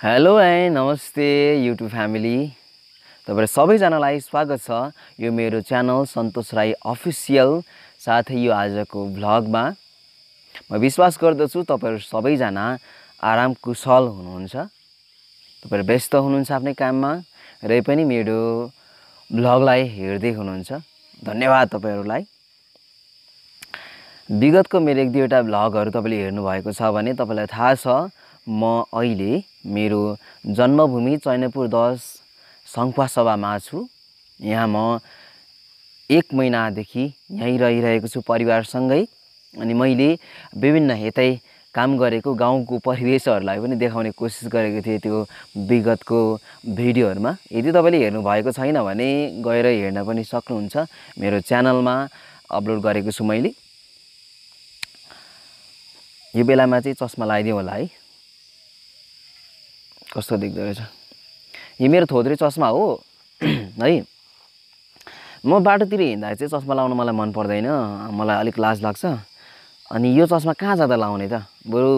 Hello and नमस्ते YouTube family. तपाईहरु सबैजनालाई स्वागत छ यो मेरो च्यानल सन्तोष राई अफिसियल। साथै यो आजको भ्लगमा म विश्वास गर्दछु तपाईहरु सबैजना आराम कुशल हुनुहुन्छ। तपाईहरु व्यस्त हुनुहुन्छ आफ्नै काममा र पनि मेरो भ्लगलाई हेर्दै हुनुहुन्छ। धन्यवाद तपाईहरुलाई। विगतको मेरो एक दुईवटा भ्लगहरु तपाईले हेर्नु भएको छ भने तपाईलाई थाहा छ म अहिले मेरो जन्मभूमि चैनपुर 10 संखुवा सभामा छु। यहाँ म 1 महिनादेखि यही रहिरहेको छु परिवारसँगै। अनि मैले विभिन्न यतै काम गरेको गाउँको परिवेशहरुलाई पनि देखाउने कोसिस गरेको थिए त्यो विगतको भिडियोहरुमा। यदि तपाईले हेर्नु भएको छैन भने गएर हेर्न पनि सक्नुहुन्छ। मेरो च्यानलमा अपलोड गरेको छु मैले। यो बेलामा चाहिँ चस्मा लगाइदिउँ होला है, कस्तो देख्दो रहेछ। यो मेरो थोत्रे चस्मा हो है। म बाटोतिर हिँड्दा चाहिँ चस्मा लाउन मलाई मन पर्दैन, मलाई अलिक लाज लाग्छ। अनि यो चस्मा कहाँ जाँदा लाउने त, बरु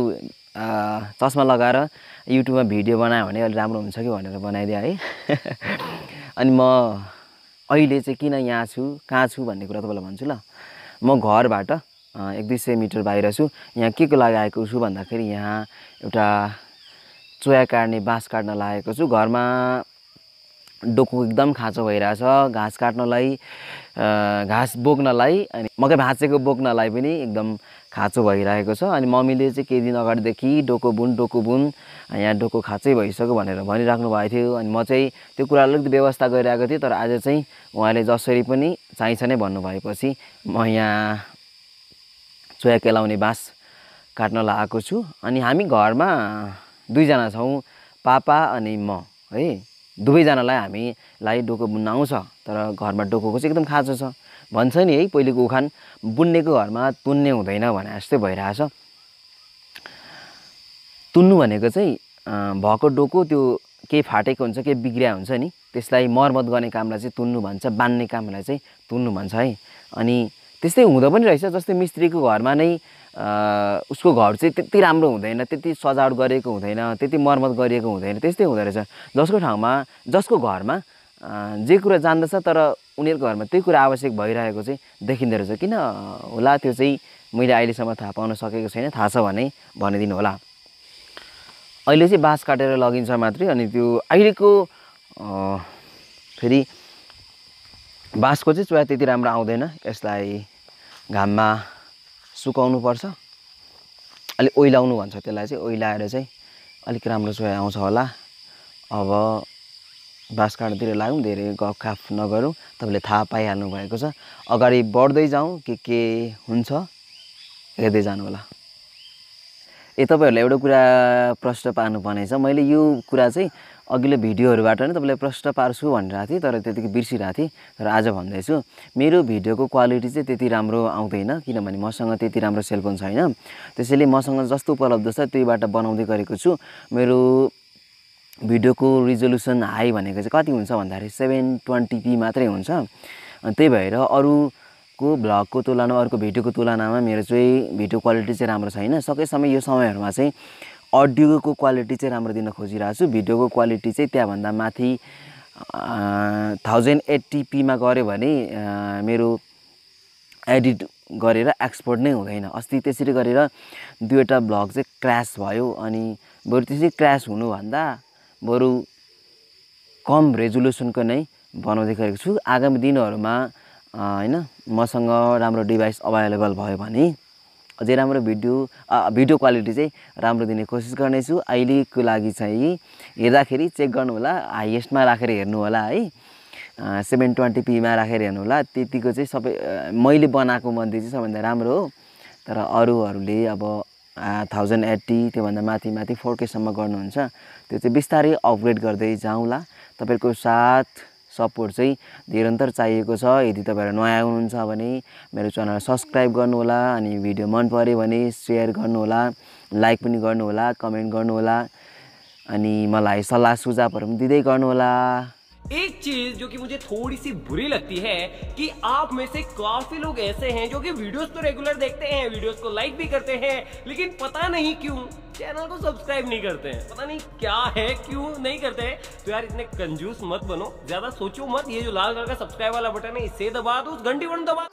चस्मा लगाएर युट्युबमा भिडियो बनायो भने अलि राम्रो हुन्छ कि भनेर बनाइदिए है। अनि म अहिले चाहिँ किन यहाँ छु, कहाँ छु भन्ने कुरा तपाईलाई भन्छु ल। म घरबाट 100-200 मिटर बाहिर छु। यहाँ के लागि आएको छु भन्दाखेरि यहाँ एउटा चोया काट्ने बाँस काट्न लागेको छु। घरमा डोको एकदम खाँचो भइरहेछ, घाँस काट्नलाई, घाँस बोक्नलाई अनि मकै भाँचेको बोक्नलाई पनि एकदम खाँचो भइरहेको छ। अनि मम्मीले चाहिँ केही दिन अगाडिदेखि डोको बुन यहाँ डोको खाँचै भइसक्यो भनेर भनिराख्नु भएको थियो। अनि म चाहिँ त्यो कुरालाई अलिकति व्यवस्था गरिरहेको थिएँ। तर आज चाहिँ उहाँले जसरी पनि चाहिन्छ नै भन्नु भएपछि म यहाँ चोया केलाउने बाँस काट्न लागेको छु। अनि हामी घरमा 2 जना छौँ, पापा अनि म है। दुवैजनालाई हामीलाई डोको बुन्न आउँछ, तर घरमा डोकोको चाहिँ एकदम खाँचो छ। भन्छ नि है, पहिलेको उखान बुन्नेको घरमा तुन्ने हुँदैन भने जस्तै भइरहेछ। तुन्नु भनेको चाहिँ भएको डोको त्यो केही फाटेको हुन्छ, केही बिग्रिया हुन्छ नि, त्यसलाई मर्मत गर्ने कामलाई चाहिँ तुन्नु भन्छ, बान्ने कामलाई चाहिँ तुन्नु भन्छ है। अनि त्यस्तै हुँदो पनि रहेछ। जस्तै मिस्त्रीको घरमा नै उसको घर चाहिँ त्यति राम्रो हुँदैन, त्यति सजावट गरेको हुँदैन, त्यति मर्मत गरिएको हुँदैन, त्यस्तै हुँदो रहेछ। जसको घरमा जे कुरा जान्दछ तर उनीहरूको घरमा त्यही कुरा आवश्यक भइरहेको चाहिँ देखिँदो रहेछ। किन होला त्यो चाहिँ मैले अहिलेसम्म थाहा पाउन सकेको छैन। थाहा छ भने भनिदिनु होला। अहिले चाहिँ बाँस काटेर लगिन्छ मात्रै। अनि त्यो अहिलेको फेरि बाँसको चाहिँ चोया त्यति राम्रो आउँदैन। यसलाई घाममा सुकाउनु पर्छ, अलि ओइलाउनु भन्छ त्यसलाई चाहिँ। ओइलाएर चाहिँ अलिक राम्रो चोया आउँछ होला। अब बाँस काट्नतिर लागौँ, धेरै गफगाफ नगरौँ। तपाईँले थाहा पाइहाल्नु भएको छ। अगाडि बढ्दै जाउँ, के हुन्छ हेर्दै जानु होला। तपाईँहरूलाई एउटा कुरा प्रश्न पार्नुपर्ने छ। मैले यो कुरा चाहिँ अघिल्लो भिडियोहरूबाट नै तपाईँलाई प्रश्न पार्छु भनिरहेको थिएँ, तर त्यतिकै बिर्सिरहेको थिएँ। तर आज भन्दैछु, मेरो भिडियोको क्वालिटी चाहिँ त्यति राम्रो आउँदैन, किनभने मसँग त्यति राम्रो सेलफोन छैन। त्यसैले मसँग जस्तो उपलब्ध छ त्यहीबाट बनाउँदै गरेको छु। मेरो भिडियोको रिजोल्युसन हाई भनेको चाहिँ कति हुन्छ भन्दाखेरि 720p मात्रै हुन्छ। अनि त्यही भएर अरूको भ्लगको तुलनामा, अरूको भिडियोको तुलनामा मेरो चाहिँ भिडियो क्वालिटी चाहिँ राम्रो छैन। सकेसम्म यो समयहरूमा चाहिँ अडियोको क्वालिटी चाहिँ राम्रो दिन खोजिरहेको छु। भिडियोको क्वालिटी चाहिँ त्यहाँभन्दा माथि 1080p मा गऱ्यो भने मेरो एडिट गरेर एक्सपोर्ट नै हुँदैन। अस्ति त्यसरी गरेर 2वटा भ्लग चाहिँ क्र्यास भयो। अनि बरु त्यसरी क्र्यास हुनुभन्दा बरु कम रेजोल्युसनको नै बनाउँदै गरेको छु। आगामी दिनहरूमा हैन मसँग राम्रो डिभाइस अभाइलेबल भयो भने अझै राम्रो भिडियो क्वालिटी चाहिँ राम्रो दिने कोसिस गर्नेछु। अहिलेको लागि चाहिँ हेर्दाखेरि चेक गर्नु होला, हाइएस्टमा राखेर हेर्नु होला है, 720p मा राखेर हेर्नु होला। त्यतिको चाहिँ सबै मैले बनाएको मध्ये चाहिँ सबभन्दा राम्रो हो। तर अरूहरूले अब 1080 त्योभन्दा माथि 4K सम्म गर्नुहुन्छ। त्यो चाहिँ बिस्तारै अपग्रेड गर्दै जाउँला। तपाईहरुको साथ सपोर्ट चाहिँ निरन्तर चाहिएको छ। यदि तपाईहरु नयाँ हुनुहुन्छ भने मेरो च्यानल सब्स्क्राइब गर्नु होला। अनि भिडियो मन पर्यो भने शेयर गर्नु होला, लाइक पनि गर्नु होला, कमेन्ट गर्नु होला। अनि मलाई सल्लाह सुझावहरु पनि दिँदै गर्नु होला। एक चीज जो कि मुझे थोड़ी सी बुरी लगती है कि आप में से काफी लोग ऐसे हैं जो कि वीडियोस तो रेगुलर देखते हैं, वीडियोस को लाइक भी करते हैं, लेकिन पता नहीं क्यों चैनल को सब्सक्राइब नहीं करते हैं। पता नहीं क्या है, क्यों नहीं करते हैं। तो यार इतने कंजूस मत बनो, ज्यादा सोचो मत। ये जो लाल कलर का सब्सक्राइब वाला बटन है इसे दबा दो, उस घंटी बटन दबा।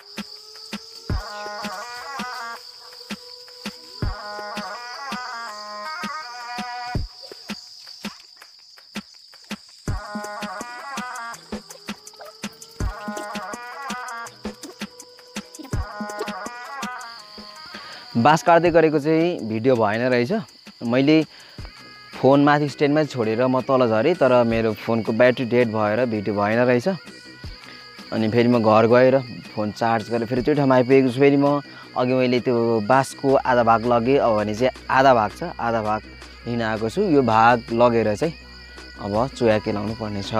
बाँस काट्दै गरेको चाहिँ भिडियो भएन रहेछ। मैले फोन माथि स्ट्यान्डमा छोडेर म तल झरेँ, तर मेरो फोनको ब्याट्री डेड भएर भिडियो भएन रहेछ। अनि फेरि म घर गएर फोन चार्ज गरेर फेरि त्यो ठाउँमा आइपुगेको छु। फेरि म अघि मैले त्यो बाँसको आधा भाग लगेँ, अब भने चाहिँ आधा भाग छ, आधा भाग लिन आएको छु। यो भाग लगेर चाहिँ अब चोया केलाउनु पर्नेछ।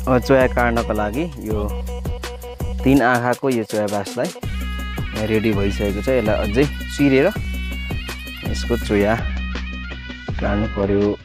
अब चोया काट्नको लागि यो 3 आँखाको यो चोया बाँसलाई रेडी भइसकेको छ। यसलाई अझै चिरेर यसको चोया काट्नु पर्यो।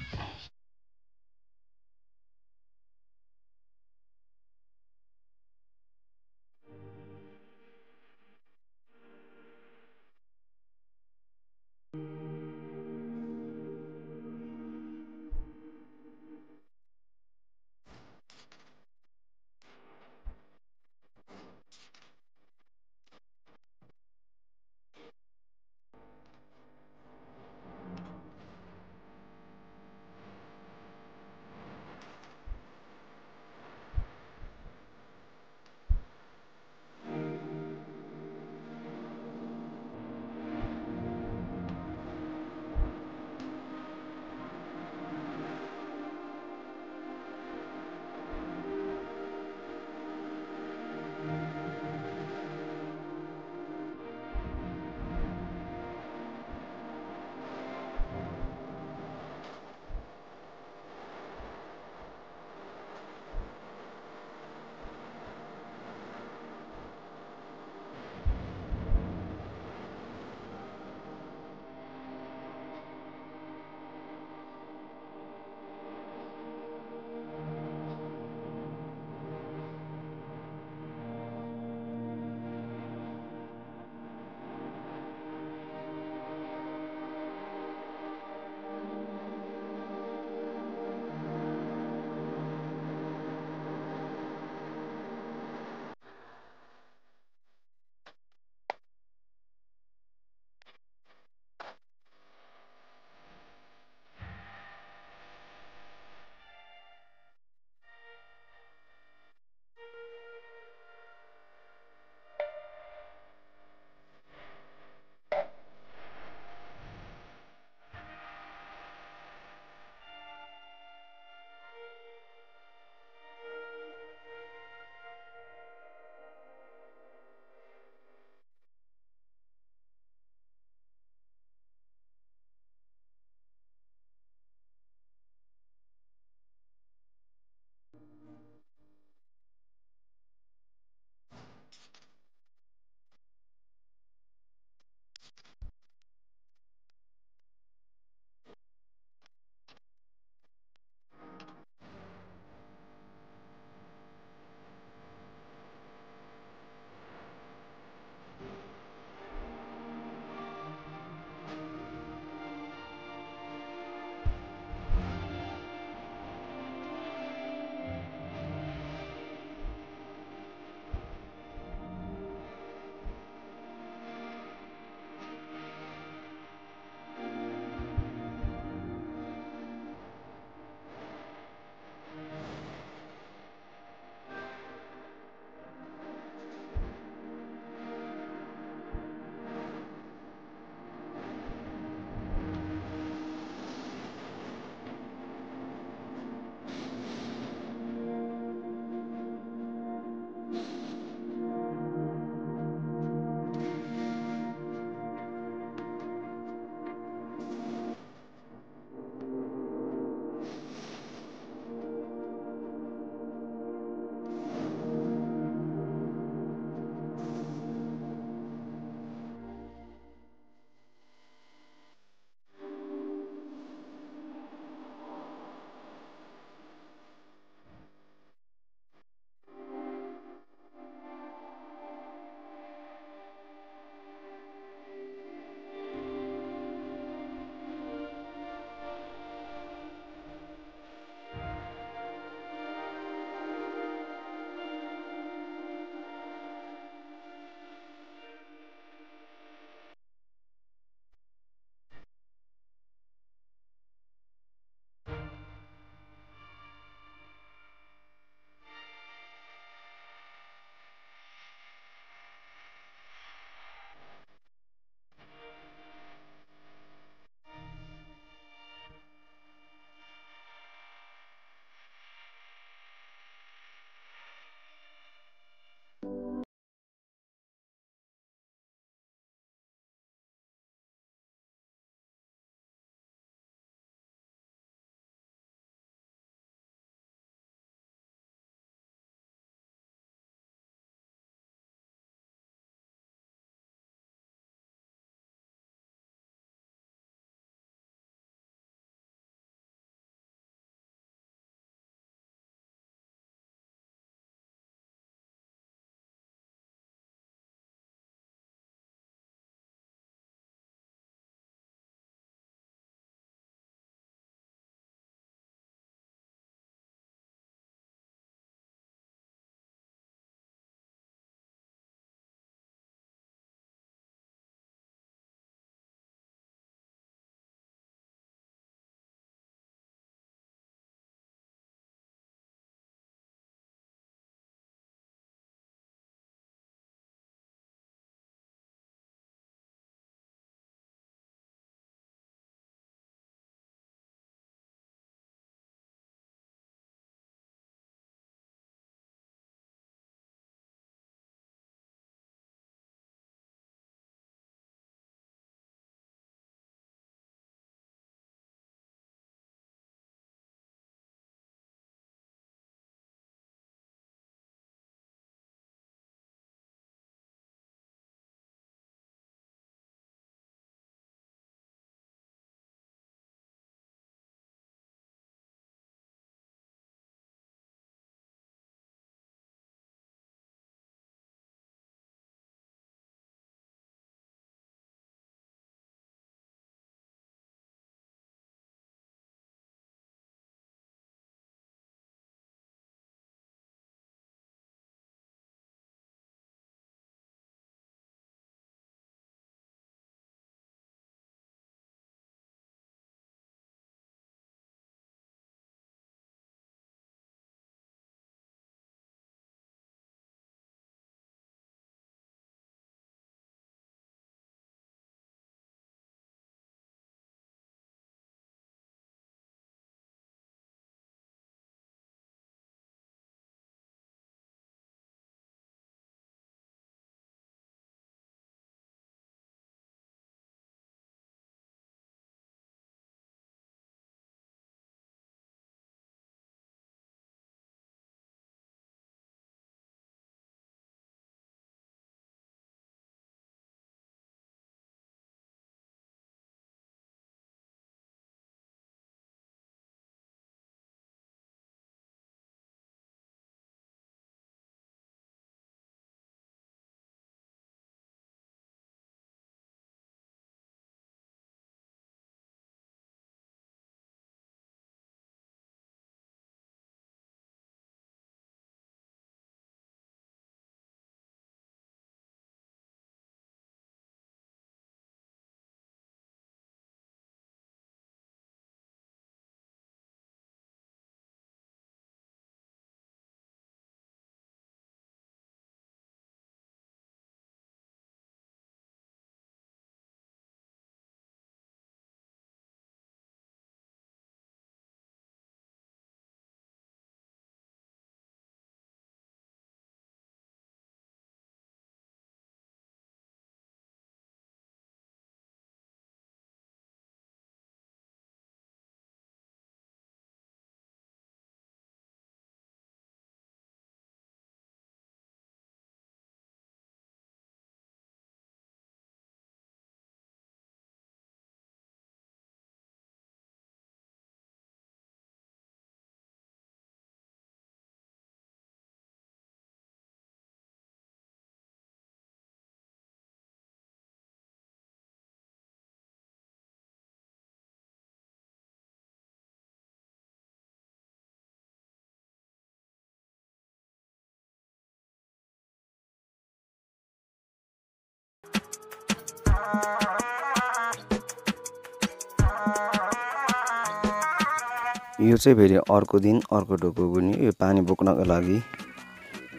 यो चाहिँ फेरि अर्को दिन अर्को डोको बुन्यो। यो पानी बोक्नको लागि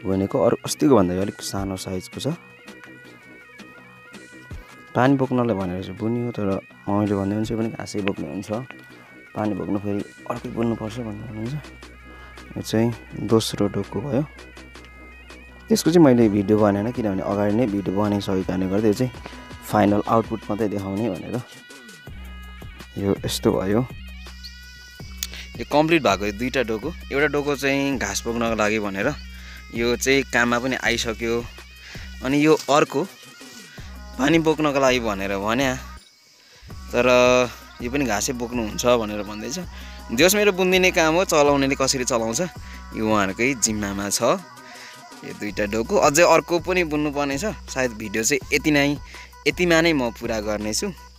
बुनेको। अस्तिको भन्दा अलिक सानो साइजको छ। पानी बोक्नलाई भनेर चाहिँ बुनियो, तर मैले भन्दै हुन्छ पनि घाँसै बोक्ने हुन्छ, पानी बोक्नु फेरि अर्कै बुन्नुपर्छ भन्ने हुन्छ। यो चाहिँ दोस्रो डोको भयो। त्यसको चाहिँ मैले भिडियो बनाएन, किनभने अगाडि नै भिडियो बनाइसकेको कारणले गर्दा यो चाहिँ फाइनल आउटपुट मात्रै देखाउने भनेर। यो यस्तो भयो। यो कम्प्लिट भएको दुईटा डोको। एउटा डोको चाहिँ घाँस बोक्नको लागि भनेर यो चाहिँ काममा पनि आइसक्यो। अनि यो अर्को पानी बोक्नको लागि भनेर भन्या, तर यो पनि घाँसै बोक्नुहुन्छ भनेर भन्दैछ। जस मेरो बुनिदिने काम हो, चलाउनेले कसरी चलाउँछ यो उहाँहरूकै जिम्मामा छ। यो दुईटा डोको अझै अर्को पनि बुन्नुपर्ने छ। सायद भिडियो चाहिँ यतिमा नै म पुरा गर्नेछु।